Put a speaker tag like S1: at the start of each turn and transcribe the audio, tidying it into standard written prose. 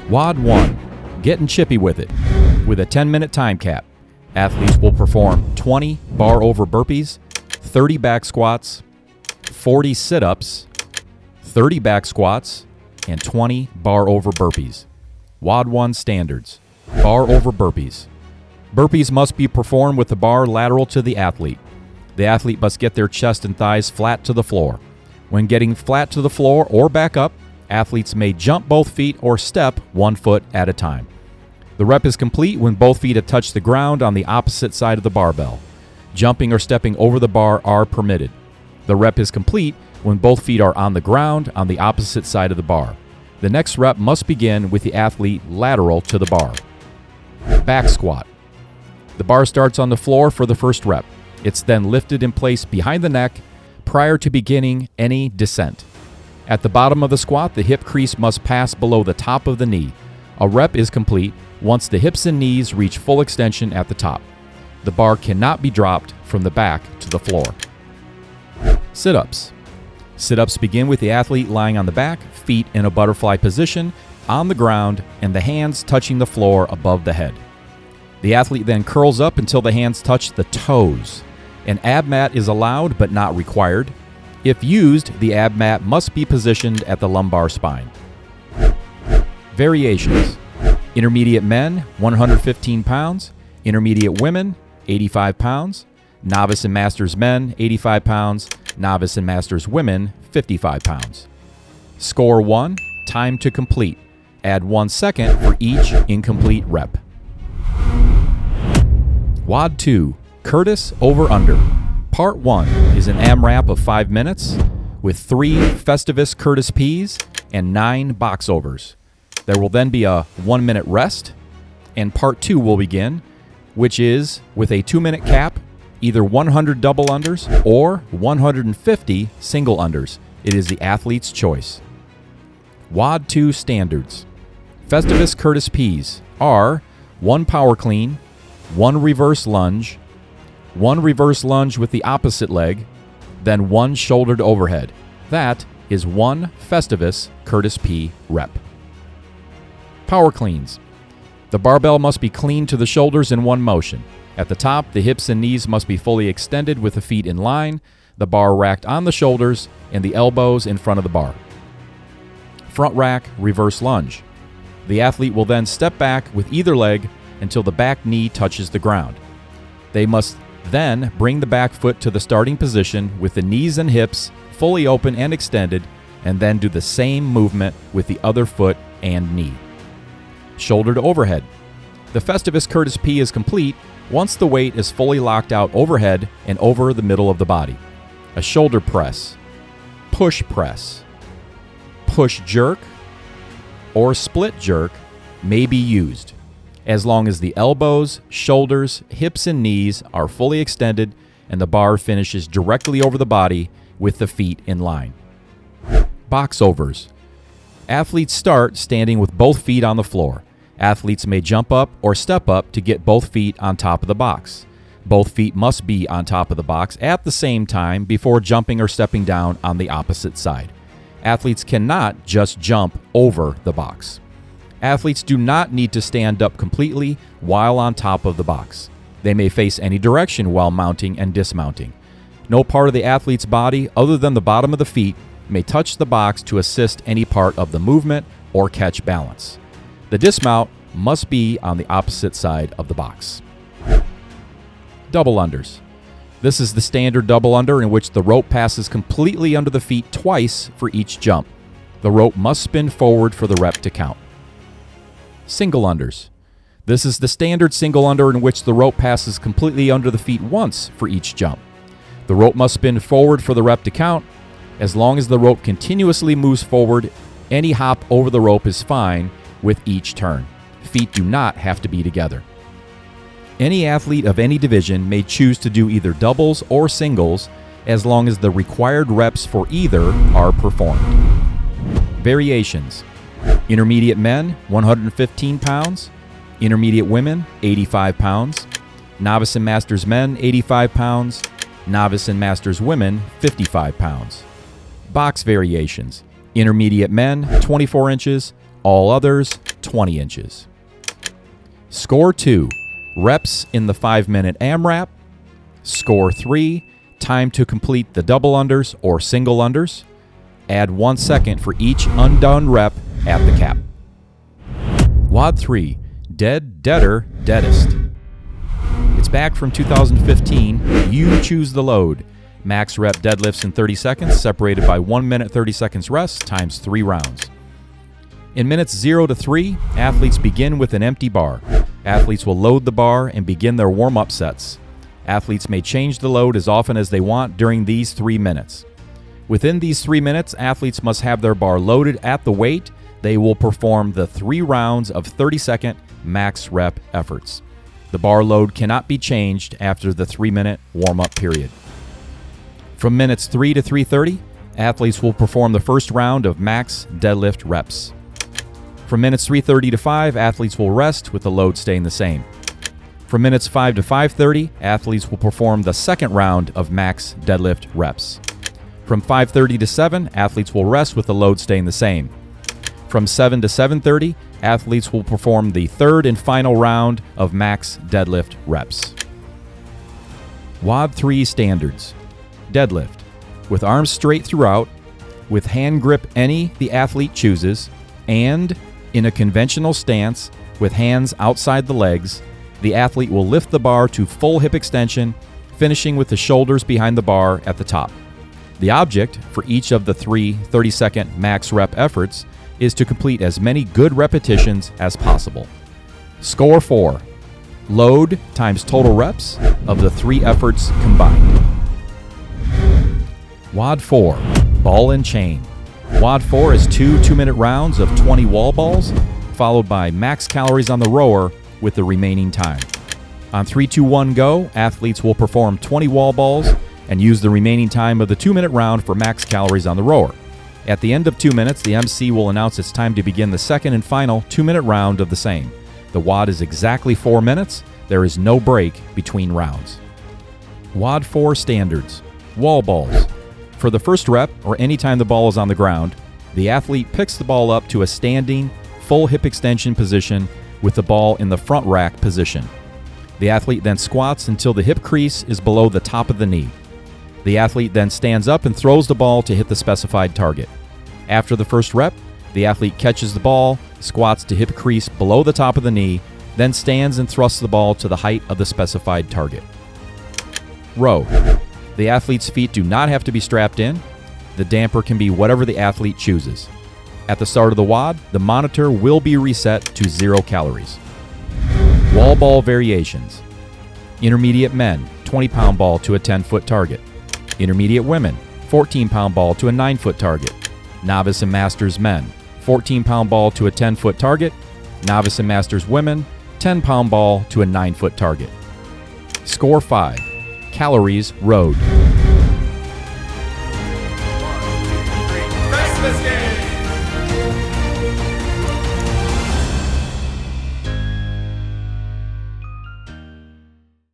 S1: WOD 1. Getting chippy with it. With a 10-minute time cap, athletes will perform 20 bar-over burpees, 30 back squats, 40 sit-ups, 30 back squats, and 20 bar-over burpees. WOD 1 standards. Bar-over burpees. Burpees must be performed with the bar lateral to the athlete. The athlete must get their chest and thighs flat to the floor. When getting flat to the floor or back up, athletes may jump both feet or step 1 foot at a time. The rep is complete when both feet have touched the ground on the opposite side of the barbell. Jumping or stepping over the bar are permitted. The rep is complete when both feet are on the ground on the opposite side of the bar. The next rep must begin with the athlete lateral to the bar. Back squat. The bar starts on the floor for the first rep. It's then lifted in place behind the neck prior to beginning any descent. At the bottom of the squat, the hip crease must pass below the top of the knee. A rep is complete once the hips and knees reach full extension at the top. The bar cannot be dropped from the back to the floor. Sit-ups. Sit-ups begin with the athlete lying on the back, feet in a butterfly position, on the ground, and the hands touching the floor above the head. The athlete then curls up until the hands touch the toes. An ab mat is allowed but not required. If used, the ab mat must be positioned at the lumbar spine. Variations. Intermediate men, 115 pounds. Intermediate women, 85 pounds. Novice and Masters men, 85 pounds. Novice and Masters women, 55 pounds. Score 1, time to complete. Add 1 second for each incomplete rep. WOD 2, Curtis over under. Part 1 is an AMRAP of 5 minutes with 3 Festivus Curtis Ps and 9 box overs. There will then be a 1-minute rest, and Part 2 will begin, which is with a 2-minute cap, either 100 double unders or 150 single unders. It is the athlete's choice. WOD 2 standards. Festivus Curtis Ps are 1 power clean, 1 reverse lunge, 1 reverse lunge with the opposite leg, then 1 shouldered overhead. That is 1 Festivus Curtis P rep. Power cleans. The barbell must be clean to the shoulders in 1 motion. At the top, the hips and knees must be fully extended with the feet in line, the bar racked on the shoulders, and the elbows in front of the bar. Front rack, reverse lunge. The athlete will then step back with either leg until the back knee touches the ground. They must then bring the back foot to the starting position with the knees and hips fully open and extended, and then do the same movement with the other foot and knee. Shoulder to overhead. The Festivus Curtis P is complete once the weight is fully locked out overhead and over the middle of the body. A shoulder press, push press, push jerk, or split jerk may be used, as long as the elbows, shoulders, hips, and knees are fully extended and the bar finishes directly over the body with the feet in line. Box overs. Athletes start standing with both feet on the floor. Athletes may jump up or step up to get both feet on top of the box. Both feet must be on top of the box at the same time before jumping or stepping down on the opposite side. Athletes cannot just jump over the box. Athletes do not need to stand up completely while on top of the box. They may face any direction while mounting and dismounting. No part of the athlete's body other than the bottom of the feet may touch the box to assist any part of the movement or catch balance. The dismount must be on the opposite side of the box. Double unders. This is the standard double under in which the rope passes completely under the feet twice for each jump. The rope must spin forward for the rep to count. Single unders. This is the standard single under in which the rope passes completely under the feet once for each jump. The rope must spin forward for the rep to count. As long as the rope continuously moves forward, any hop over the rope is fine with each turn. Feet do not have to be together. Any athlete of any division may choose to do either doubles or singles as long as the required reps for either are performed. Variations. Intermediate men, 115 pounds. Intermediate women, 85 pounds. Novice and Masters men, 85 pounds. Novice and Masters women, 55 pounds. Box variations. Intermediate men, 24 inches. All others, 20 inches. Score 2, reps in the 5-minute AMRAP. Score 3, time to complete the double unders or single unders. Add 1 second for each undone rep at the cap. WOD 3, dead, deader, deadest. It's back from 2015. You choose the load. Max rep deadlifts in 30 seconds, separated by 1 minute 30 seconds rest, times 3 rounds. In minutes 0 to 3, athletes begin with an empty bar. Athletes will load the bar and begin their warm-up sets. Athletes may change the load as often as they want during these 3 minutes. Within these 3 minutes, athletes must have their bar loaded at the weight. They will perform the 3 rounds of 30-second max rep efforts. The bar load cannot be changed after the 3-minute warm-up period. From minutes 3 to 3:30, athletes will perform the first round of max deadlift reps. From minutes 3:30 to 5, athletes will rest with the load staying the same. From minutes 5 to 5:30, athletes will perform the second round of max deadlift reps. From 5:30 to 7, athletes will rest with the load staying the same. From 7 to 7:30, athletes will perform the third and final round of max deadlift reps. WOD 3 standards. Deadlift, with arms straight throughout, with hand grip any the athlete chooses, and in a conventional stance with hands outside the legs. The athlete will lift the bar to full hip extension, finishing with the shoulders behind the bar at the top. The object for each of the 3 30-second max rep efforts is to complete as many good repetitions as possible. Score 4, load times total reps of the 3 efforts combined. WOD 4, ball and chain. WOD 4 is 2 2-minute rounds of 20 wall balls, followed by max calories on the rower with the remaining time. On 3, 2, 1, go, athletes will perform 20 wall balls and use the remaining time of the 2-minute round for max calories on the rower. At the end of 2 minutes, the MC will announce it's time to begin the second and final 2-minute round of the same. The WOD is exactly 4 minutes. There is no break between rounds. WOD 4 standards. Wall balls. For the first rep, or any time the ball is on the ground, the athlete picks the ball up to a standing, full hip extension position with the ball in the front rack position. The athlete then squats until the hip crease is below the top of the knee. The athlete then stands up and throws the ball to hit the specified target. After the first rep, the athlete catches the ball, squats to hip crease below the top of the knee, then stands and thrusts the ball to the height of the specified target. Row. The athlete's feet do not have to be strapped in. The damper can be whatever the athlete chooses. At the start of the WOD, the monitor will be reset to 0 calories. Wall ball variations. Intermediate men, 20-pound ball to a 10-foot target. Intermediate women, 14-pound ball to a 9-foot target. Novice and Masters men, 14-pound ball to a 10-foot target. Novice and Masters women, 10-pound ball to a 9-foot target. Score 5. Calories rowed.